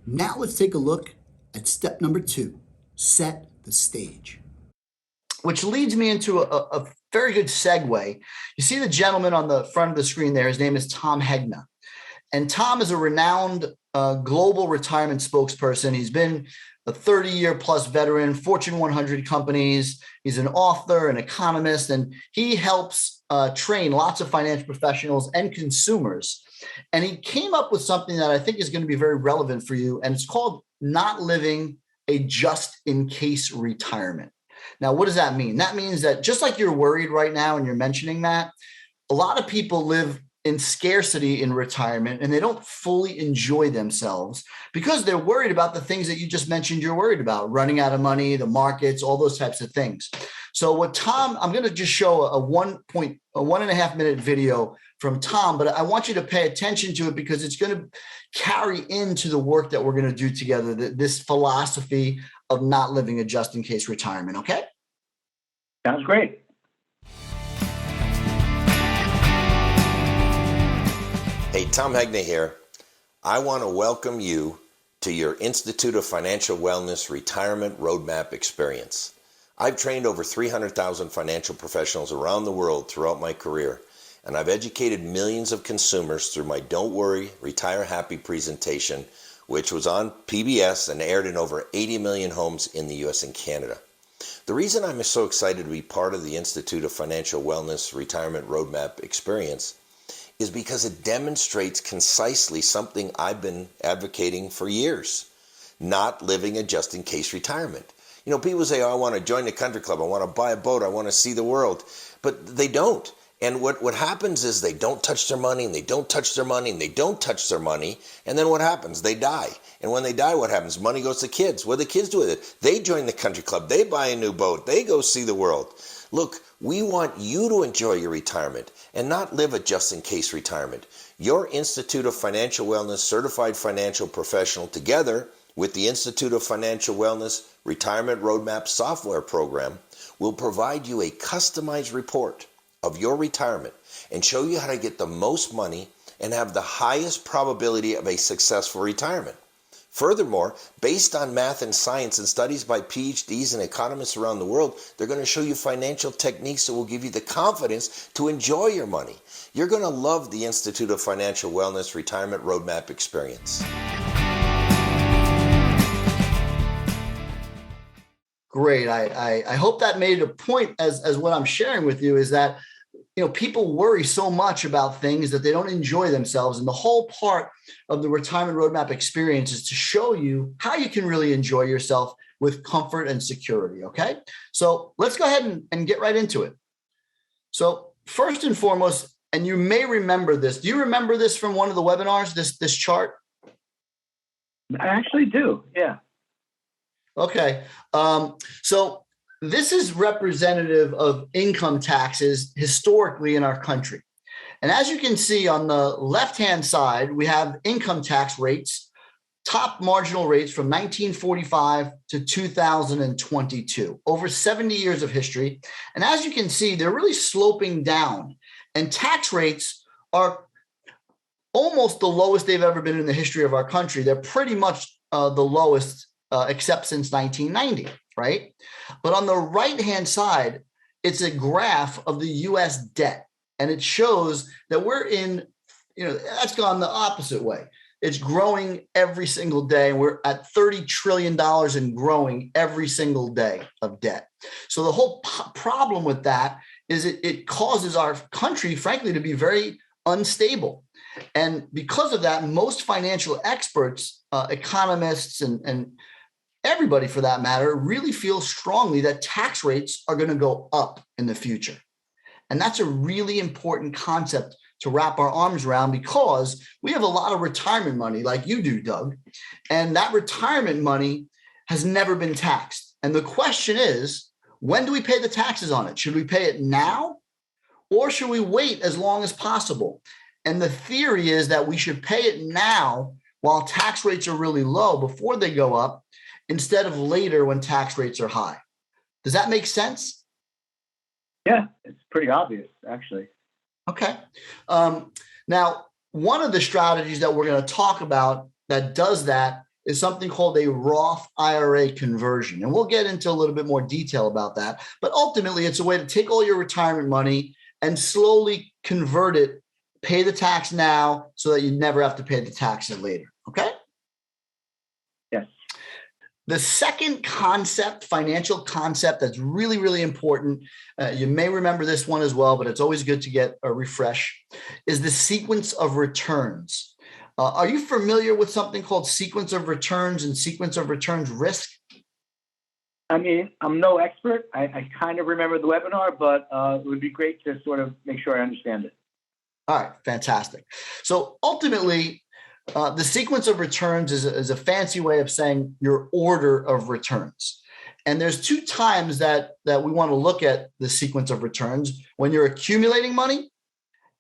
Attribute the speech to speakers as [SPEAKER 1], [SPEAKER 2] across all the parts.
[SPEAKER 1] Now let's take a look at step number 2, set the stage. Which leads me into a very good segue. You see the gentleman on the front of the screen there, his name is Tom Hegna. And Tom is a renowned global retirement spokesperson. He's been a 30-year plus veteran, Fortune 100 companies. He's an author, an economist, and he helps train lots of financial professionals and consumers. And he came up with something that I think is going to be very relevant for you, and it's called not living a just-in-case retirement. Now, what does that mean? That means that just like you're worried right now and you're mentioning that, a lot of people live in scarcity in retirement and they don't fully enjoy themselves because they're worried about the things that you just mentioned you're worried about, running out of money, the markets, all those types of things. So what Tom, I'm going to just show a 1.5 minute video from Tom, but I want you to pay attention to it because it's going to carry into the work that we're going to do together, this philosophy of not living a just-in-case retirement, okay?
[SPEAKER 2] Sounds great.
[SPEAKER 3] Hey, Tom Hegna here. I want to welcome you to your Institute of Financial Wellness Retirement Roadmap experience. I've trained over 300,000 financial professionals around the world throughout my career, and I've educated millions of consumers through my Don't Worry, Retire Happy presentation, which was on PBS and aired in over 80 million homes in the US and Canada. The reason I'm so excited to be part of the Institute of Financial Wellness Retirement Roadmap experience is because it demonstrates concisely something I've been advocating for years, not living a just-in-case retirement. You know, people say, oh, I want to join the country club, I want to buy a boat, I want to see the world, but they don't. And what happens is they don't touch their money, and they don't touch their money, and they don't touch their money, and then what happens? They die. And when they die, what happens? Money goes to kids. What do the kids do with it? They join the country club, they buy a new boat, they go see the world. Look, we want you to enjoy your retirement and not live a just-in-case retirement. Your Institute of Financial Wellness Certified Financial Professional, together with the Institute of Financial Wellness Retirement Roadmap software program, will provide you a customized report of your retirement and show you how to get the most money and have the highest probability of a successful retirement. Furthermore, based on math and science and studies by PhDs and economists around the world, they're going to show you financial techniques that will give you the confidence to enjoy your money. You're going to love the Institute of Financial Wellness Retirement Roadmap experience.
[SPEAKER 1] Great. I hope that made a point as what I'm sharing with you is that, you know, people worry so much about things that they don't enjoy themselves. And the whole part of the retirement roadmap experience is to show you how you can really enjoy yourself with comfort and security. Okay. So let's go ahead and get right into it. So first and foremost, and you may remember this. Do you remember this from one of the webinars, this chart?
[SPEAKER 2] I actually do. Yeah.
[SPEAKER 1] Okay. So this is representative of income taxes historically in our country. And as you can see on the left-hand side, we have income tax rates, top marginal rates from 1945 to 2022, over 70 years of history. And as you can see, they're really sloping down. And tax rates are almost the lowest they've ever been in the history of our country. They're pretty much the lowest except since 1990, right? But on the right-hand side, it's a graph of the U.S. debt, and it shows that we're in, that's gone the opposite way. It's growing every single day, and we're at $30 trillion and growing every single day of debt. So the whole problem with that is it causes our country, frankly, to be very unstable. And because of that, most financial experts, economists, and everybody for that matter, really feel strongly that tax rates are going to go up in the future. And that's a really important concept to wrap our arms around because we have a lot of retirement money like you do, Doug. And that retirement money has never been taxed. And the question is, when do we pay the taxes on it? Should we pay it now or should we wait as long as possible? And the theory is that we should pay it now while tax rates are really low before they go up, instead of later when tax rates are high. Does that make sense?
[SPEAKER 2] Yeah, it's pretty obvious, actually.
[SPEAKER 1] Okay. Now, one of the strategies that we're going to talk about that does that is something called a Roth IRA conversion. And we'll get into a little bit more detail about that. But ultimately, it's a way to take all your retirement money and slowly convert it, pay the tax now so that you never have to pay the taxes later. Okay?
[SPEAKER 2] Yes.
[SPEAKER 1] The second concept, financial concept that's really, really important, you may remember this one as well, but it's always good to get a refresh, is the sequence of returns. Are you familiar with something called sequence of returns and sequence of returns risk?
[SPEAKER 2] I mean, I'm no expert. I kind of remember the webinar, but it would be great to sort of make sure I understand it.
[SPEAKER 1] All right, fantastic. So ultimately, the sequence of returns is a fancy way of saying your order of returns. And there's two times that we want to look at the sequence of returns: when you're accumulating money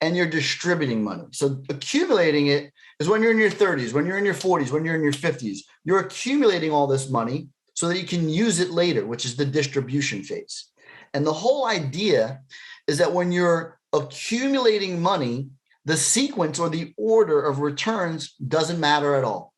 [SPEAKER 1] and you're distributing money. So accumulating it is when you're in your 30s, when you're in your 40s, when you're in your 50s. You're accumulating all this money so that you can use it later, which is the distribution phase. And the whole idea is that when you're accumulating money, the sequence or the order of returns doesn't matter at all.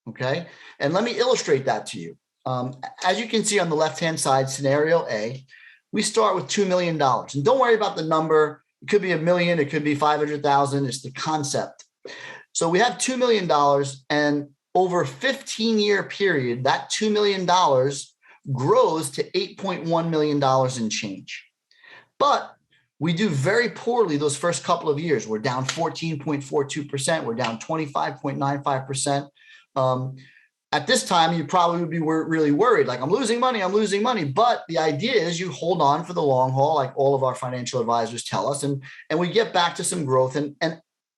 [SPEAKER 1] Okay. And let me illustrate that to you. As you can see on the left-hand side, scenario A, we start with $2 million. And don't worry about the number. It could be $1 million. It could be 500,000. It's the concept. So we have $2 million, and over a 15-year period, that $2 million grows to $8.1 million in change. But we do very poorly those first couple of years. We're down 14.42%. We're down 25.95%. At this time, you probably would be really worried, like, I'm losing money. But the idea is you hold on for the long haul, like all of our financial advisors tell us, and we get back to some growth, and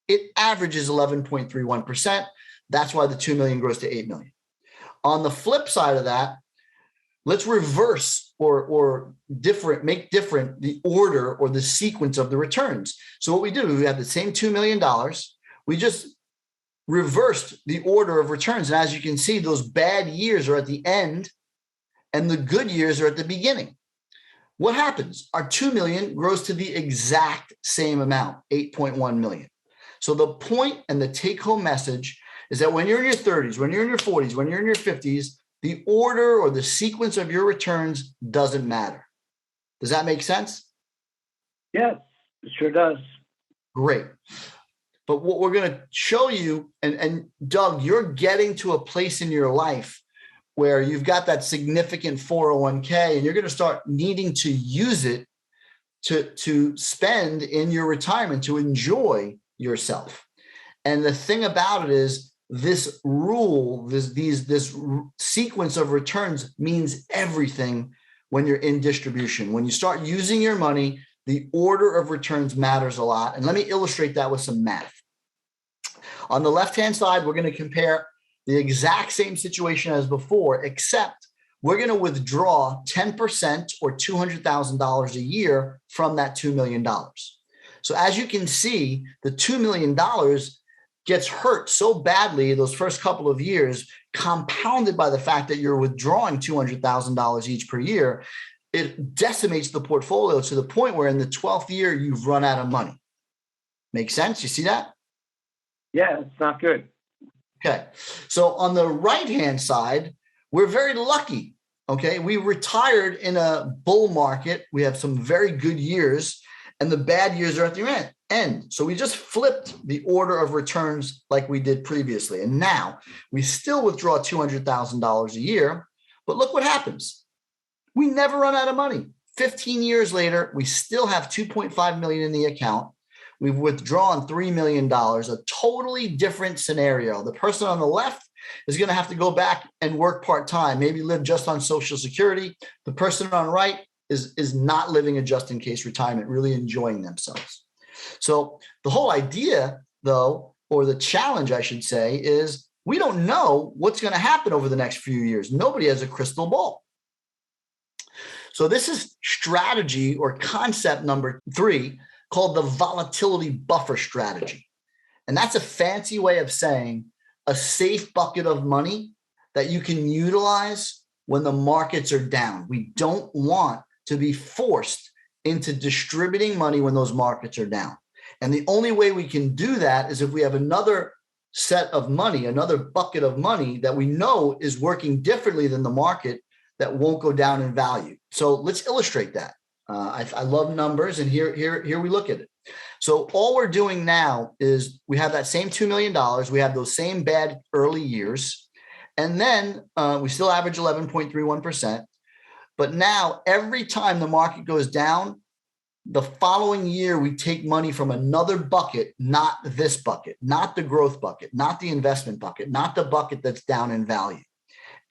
[SPEAKER 1] it averages 11.31%. That's why the 2 million grows to 8 million. On the flip side of that, let's reverse or make different the order or the sequence of the returns. So what we do, we have the same $2 million. We just reversed the order of returns. And as you can see, those bad years are at the end and the good years are at the beginning. What happens? Our 2 million grows to the exact same amount, 8.1 million. So the point and the take-home message is that when you're in your 30s, when you're in your 40s, when you're in your 50s, the order or the sequence of your returns doesn't matter. Does that make sense?
[SPEAKER 2] Yes, it sure does.
[SPEAKER 1] Great. But what we're going to show you, and Doug, you're getting to a place in your life where you've got that significant 401k and you're going to start needing to use it to spend in your retirement, to enjoy yourself. And the thing about it is, this rule, this sequence of returns means everything when you're in distribution. When you start using your money, the order of returns matters a lot. And let me illustrate that with some math. On the left-hand side, we're going to compare the exact same situation as before, except we're going to withdraw 10% or $200,000 a year from that $2 million. So as you can see, the $2 million gets hurt so badly those first couple of years, compounded by the fact that you're withdrawing $200,000 each per year. It decimates the portfolio to the point where in the 12th year, you've run out of money. Make sense? You see that?
[SPEAKER 2] Yeah, it's not good.
[SPEAKER 1] Okay. So on the right-hand side, we're very lucky. Okay. We retired in a bull market. We have some very good years, and the bad years are at the end. So we just flipped the order of returns like we did previously. And now we still withdraw $200,000 a year, but look what happens. We never run out of money. 15 years later, we still have 2.5 million in the account. We've withdrawn $3 million, a totally different scenario. The person on the left is going to have to go back and work part-time, maybe live just on Social Security. The person on the right is not living a just-in-case retirement, really enjoying themselves. So the whole idea, though, or the challenge, I should say, is we don't know what's going to happen over the next few years. Nobody has a crystal ball. So this is strategy or concept number 3, called the volatility buffer strategy. And that's a fancy way of saying a safe bucket of money that you can utilize when the markets are down. We don't want to be forced into distributing money when those markets are down. And the only way we can do that is if we have another set of money, another bucket of money that we know is working differently than the market that won't go down in value. So let's illustrate that. I love numbers, and here we look at it. So all we're doing now is we have that same $2 million. We have those same bad early years, and then we still average 11.31%. But now every time the market goes down, the following year, we take money from another bucket, not this bucket, not the growth bucket, not the investment bucket, not the bucket that's down in value.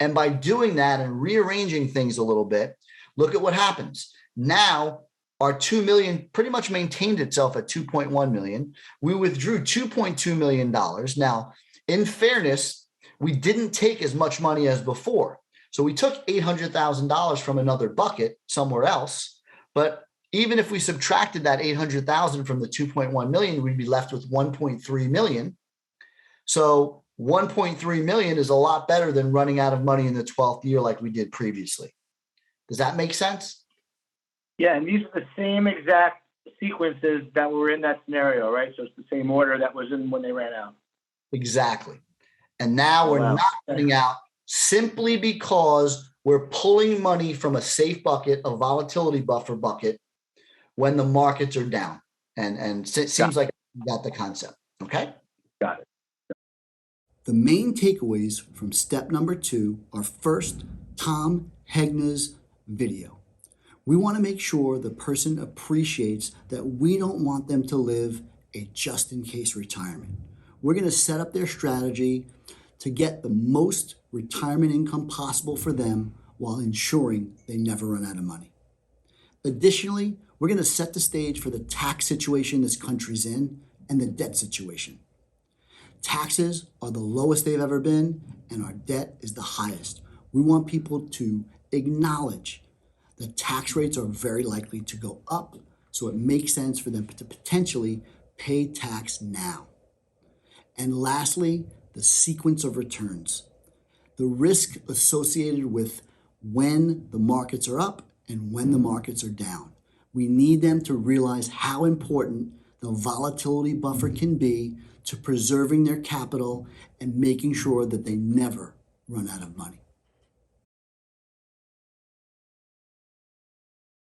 [SPEAKER 1] And by doing that and rearranging things a little bit, look at what happens. Now, our 2 million pretty much maintained itself at 2.1 million. We withdrew $2.2 million. Now, in fairness, we didn't take as much money as before. So we took $800,000 from another bucket somewhere else. But even if we subtracted that 800,000 from the 2.1 million, we'd be left with 1.3 million. So 1.3 million is a lot better than running out of money in the 12th year like we did previously. Does that make sense?
[SPEAKER 2] Yeah, and these are the same exact sequences that were in that scenario, right? So it's the same order that was in when they ran out.
[SPEAKER 1] Exactly. And now we're not running out simply because we're pulling money from a safe bucket, a volatility buffer bucket, when the markets are down. And it seems like you got the concept. Okay?
[SPEAKER 2] Got it.
[SPEAKER 1] The main takeaways from step number 2 are first, Tom Hegna's video. We want to make sure the person appreciates that we don't want them to live a just-in-case retirement. We're going to set up their strategy to get the most retirement income possible for them while ensuring they never run out of money. Additionally, we're going to set the stage for the tax situation this country's in and the debt situation. Taxes are the lowest they've ever been, and our debt is the highest. We want people to acknowledge the tax rates are very likely to go up, so it makes sense for them to potentially pay tax now. And lastly, the sequence of returns. The risk associated with when the markets are up and when the markets are down. We need them to realize how important the volatility buffer can be to preserving their capital and making sure that they never run out of money.